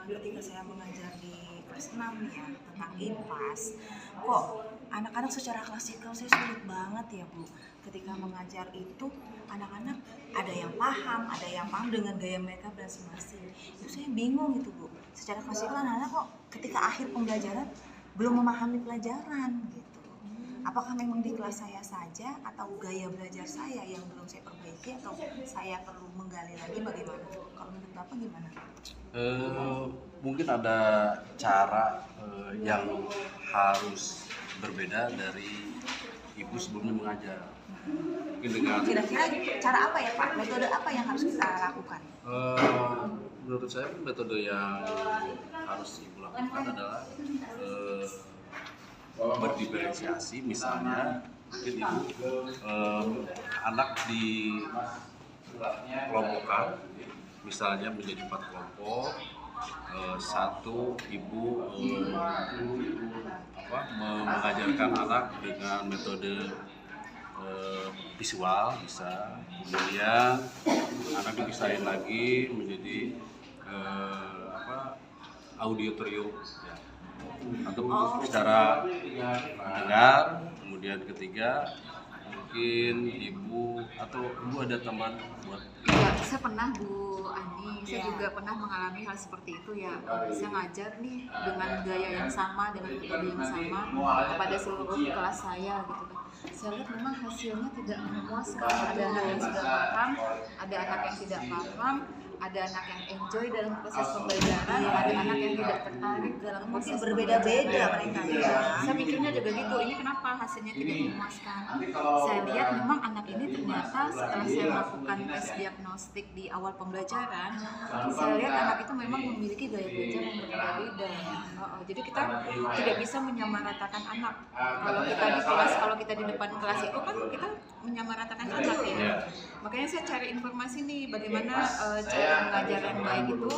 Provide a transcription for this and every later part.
ketika saya mengajar di kelas 6 ya tentang IPAS, kok anak-anak secara klasikal saya sulit banget ya Bu. Ketika mengajar itu anak-anak ada yang paham dengan gaya mereka masing-masing. Itu saya bingung itu Bu. Secara klasikal anak-anak kok ketika akhir pembelajaran belum memahami pelajaran gitu. Apakah memang di kelas saya saja atau gaya belajar saya yang belum saya perbaiki atau saya perlu menggali lagi bagaimana? Kalau menurut Bapak gimana? Mungkin ada cara yang harus berbeda dari ibu sebelumnya mengajar. Mungkin dengan Kira-kira cara apa ya Pak? Metode apa yang harus kita lakukan? menurut saya metode yang harus ibu lakukan adalah berdiferensiasi. Misalnya mungkin ibu anak di kelompokkan misalnya menjadi 4 kelompok. Satu ibu mengajarkan anak dengan metode visual bisa, kemudian anak dipisahin lagi menjadi auditorium ya, atau secara mendengar. Kemudian ketiga mungkin ibu ada teman buat Ya, saya pernah Bu Ani, saya juga pernah mengalami hal seperti itu ya. Saya ngajar nih dengan gaya yang sama, dengan metode yang sama kepada seluruh kelas saya gitu kan. Saya lihat memang hasilnya tidak memuaskan. Ada anak yang sudah paham, ada anak yang tidak paham, ada anak yang enjoy dalam proses pembelajaran, ada anak yang tidak tertarik dalam proses Berbeda-beda pembelajaran. mereka Iya, ya. saya mikirnya juga gitu, ini kenapa hasilnya tidak memuaskan. Saya lihat memang anak ini ternyata setelah saya melakukan tes diagnostik di awal pembelajaran, saya lihat anak itu memang memiliki gaya belajar yang berbeda-beda. Jadi kita tidak bisa menyamaratakan anak. Kalau kita di depan kelas itu kan kita menyamaratakan anak ya. Makanya saya cari informasi nih bagaimana cara mengajar yang baik itu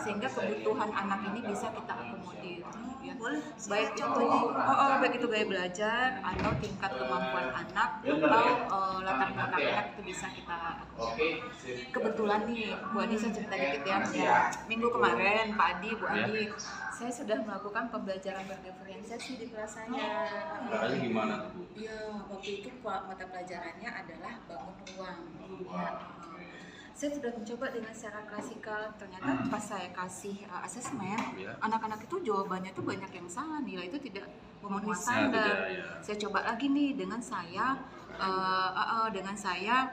sehingga kebutuhan anak ini bisa kita akomodir. Ya. Baik itu gaya belajar atau tingkat kemampuan anak atau latar belakang anak itu bisa kita akomodir. Kebetulan nih Bu Adi, saya cerita dikit ya. Minggu kemarin Pak Adi, Bu Adi, saya sudah melakukan pembelajaran berdiferensiasi di kelas saya. caranya gimana tuh? Ya, waktu itu mata pelajarannya adalah bangun ruang. Ya. Saya sudah mencoba dengan secara klasikal, ternyata pas saya kasih asesmen, anak-anak itu jawabannya tuh banyak yang salah, nilai itu tidak memenuhi standar. Saya coba lagi nih dengan saya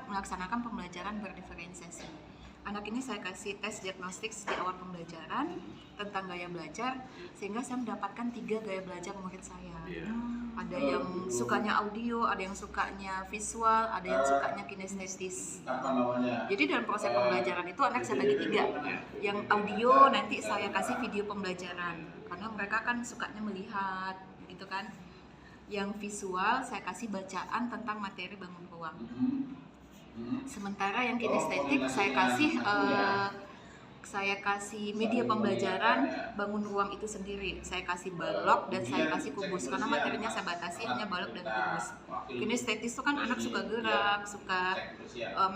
melaksanakan pembelajaran berdiferensiasi. Anak ini saya kasih tes diagnostik di awal pembelajaran tentang gaya belajar, sehingga saya mendapatkan 3 gaya belajar murid saya. Ada yang sukanya audio, ada yang sukanya visual, ada yang sukanya kinestetis. Jadi dalam proses pembelajaran itu anak saya bagi 3. Yang audio nanti saya kasih video pembelajaran, karena mereka kan sukanya melihat, gitu kan. Yang visual saya kasih bacaan tentang materi bangun ruang. Sementara yang kinestetik saya kasih media pembelajaran bangun ruang itu sendiri. Saya kasih balok dan saya kasih kubus karena materinya saya batasi hanya balok dan kubus. Kinestetis itu kan anak suka gerak, suka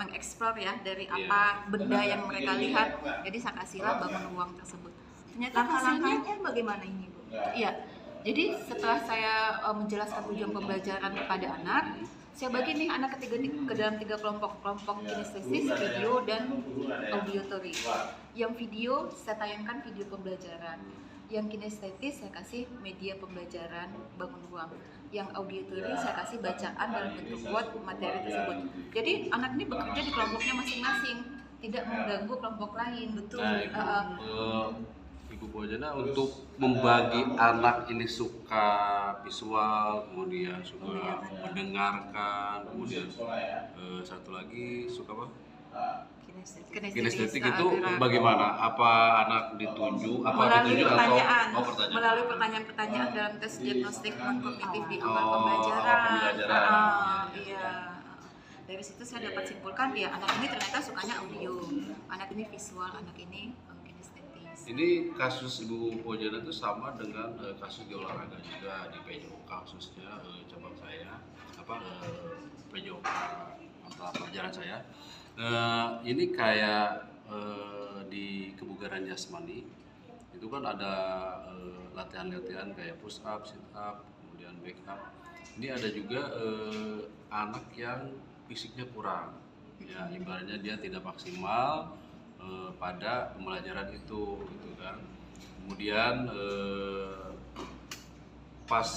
mengeksplor ya dari apa benda yang mereka lihat. Jadi saya kasihlah bangun ruang tersebut. Ternyata Langkah-langkahnya bagaimana ini Bu? Iya. Jadi setelah saya menjelaskan tujuan pembelajaran kepada anak, saya bagi nih anak ketiga ke dalam 3 kelompok kinestesis, video, dan auditory. Yang video saya tayangkan video pembelajaran. Yang kinestetis saya kasih media pembelajaran bangun ruang. Yang auditory saya kasih bacaan dalam bentuk word materi tersebut. Jadi anak ini bekerja di kelompoknya masing-masing, tidak mengganggu kelompok lain. Betul. Ibu Bojana untuk membagi anak ini suka visual, kemudian suka mendengarkan, kemudian satu lagi suka apa? Kinestetik itu bagaimana? Apa anak ditunjuk? Melalui pertanyaan-pertanyaan dalam tes diagnostik non-kognitif di awal pembelajaran. Iya. Dari situ saya dapat simpulkan ya anak ini ternyata sukanya audio, anak ini visual, anak ini kinestetis. Ini kasus Ibu Bojana itu sama dengan kasus di olahraga juga di PJOK khususnya cabang saya PJOK mata pelajaran saya. Ini kayak di kebugaran jasmani itu kan ada latihan-latihan kayak push up, sit up, kemudian back up. Ini ada juga anak yang fisiknya kurang, ya ibaratnya dia tidak maksimal pada pembelajaran itu, gitu kan. Kemudian pas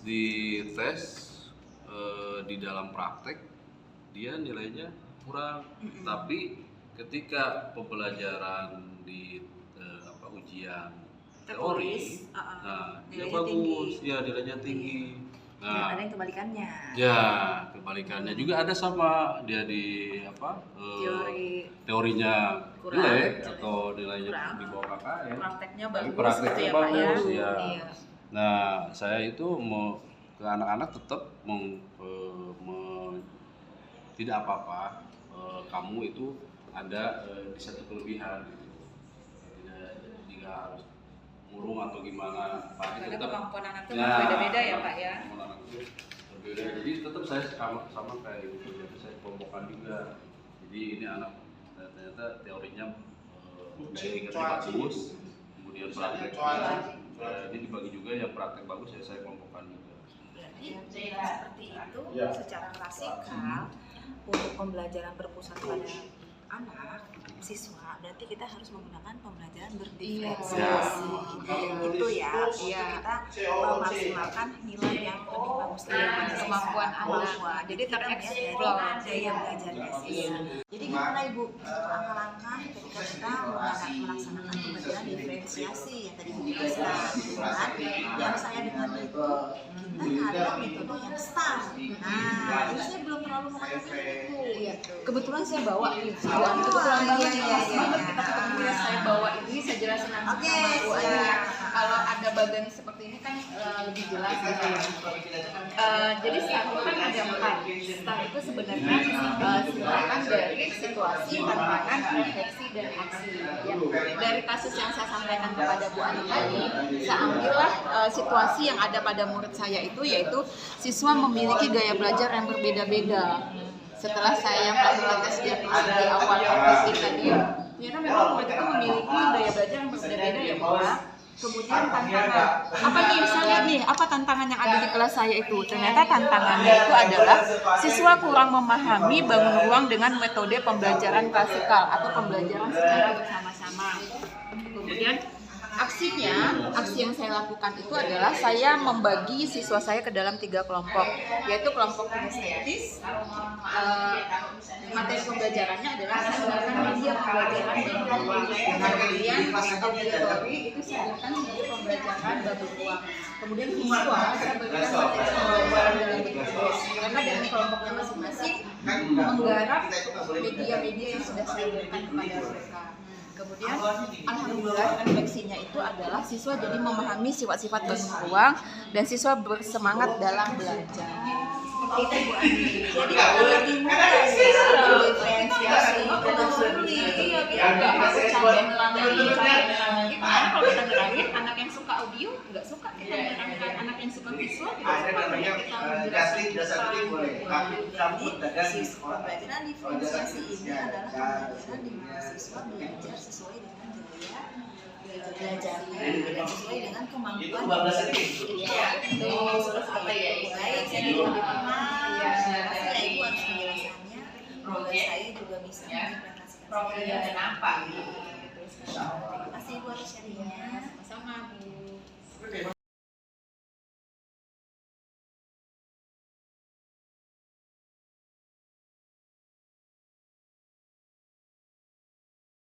di tes di dalam praktek dia nilainya kurang, tapi ketika pembelajaran di ujian teori, nah dia nilainya bagus, tinggi. ya nilainya tinggi. Dan Nah, ada yang kebalikannya. ya kebalikannya juga ada sama dia di teorinya Kurang, jelek jelek. atau nilainya Kurang. di bawah KKN. Prakteknya Tapi bagus prakteknya gitu ya Pak ya. bagus, ya. Iya. Nah, saya itu mau ke anak-anak tetap tidak apa-apa, kamu itu ada di satu kelebihan gitu. Tidak harus murung atau gimana. Tapi Karena tetap kemampuan anak itu ya, beda-beda ya Pak ya. kemampuan anak itu berbeda. Jadi tetap saya sama kayak gitu. Jadi saya kelompokkan juga. Jadi ini anak ternyata teorinya bagus, kemudian praktek ini dibagi juga yang praktek bagus ya saya kelompokkan juga. Berarti dengan seperti itu secara klasikal untuk pembelajaran berpusat pada anak siswa berarti kita harus menggunakan pembelajaran berdiferensiasi. Itu ya, untuk kita memaksimalkan nilai yang lebih bagus daripada Kemampuan siswa. anak. Jadi kita melihat tereksplor. dari daya belajarnya siswa. Jadi gimana Ibu untuk langkah-langkah ketika kita melaksanakan pembelajaran diferensiasi yang tadi Ibu jelaskan, kan? Yang saya dengar itu kita ada metode yang STAR. Nah, ini saya belum terlalu mengerti itu. Iya. Kebetulan saya bawa nih. Oh, Kebetulan banget iya, pas iya, banget iya. kita ketemu ya, saya bawa ini saya jelasin nanti Oke, sama Bu Ani ya. siap. Kalau ada bagan seperti ini kan lebih jelas gitu ya. Jadi STAR itu kan ada 4. STAR itu sebenarnya singkatan dari situasi, tantangan, refleksi, dan aksi. Ya. Dari kasus yang saya sampaikan kepada Bu Ani tadi, saya ambillah situasi yang ada pada murid saya itu, yaitu siswa memiliki gaya belajar yang berbeda-beda. Setelah saya melakukan tes diagnostik di awal podcast tadi, ternyata memang murid itu memiliki gaya belajar yang berbeda-beda ya Bu ya. Kemudian tantangan, apa nih saya lihat nih, apa tantangan yang ada di kelas saya itu? Ternyata tantangannya itu adalah siswa kurang memahami bangun ruang dengan metode pembelajaran klasikal atau pembelajaran secara bersama-sama. Kemudian aksi yang saya lakukan itu adalah saya membagi siswa saya ke dalam 3 kelompok, yaitu kelompok kinestetis. Materi pembelajarannya adalah saya gunakan media pembelajaran babak ruang. Kemudian auditory itu saya gunakan media pembelajaran babak ruang. Kemudian visual saya berikan materi pembelajaran dalam bentuk voice. Karena dengan kelompoknya masing-masing menggarap media-media yang sudah saya berikan kepada mereka. Kemudian alhamdulillah refleksinya itu adalah siswa jadi memahami sifat-sifat bangun ruang dan siswa bersemangat dalam belajar. Itu Bu Ani. Jadi lebih mudah ya diferensiasi itu sulit. Nggak harus campur melangin. Karena kalau kita nerangin anak yang suka audio nggak suka, kita nerangkan anak yang suka visual tidak suka. Jadi pembelajaran diferensiasi ini adalah pembelajaran di mana siswa belajar sesuai dengan gaya belajarnya dan sesuai dengan kemampuan. Iya, itu seperti itu. Baik, saya juga lebih paham. Terima kasih ya Ibu atas penjelasannya. Semoga saya juga bisa mengimplementasikan. Profilnya apa? Terima kasih Ibu atas sharingnya.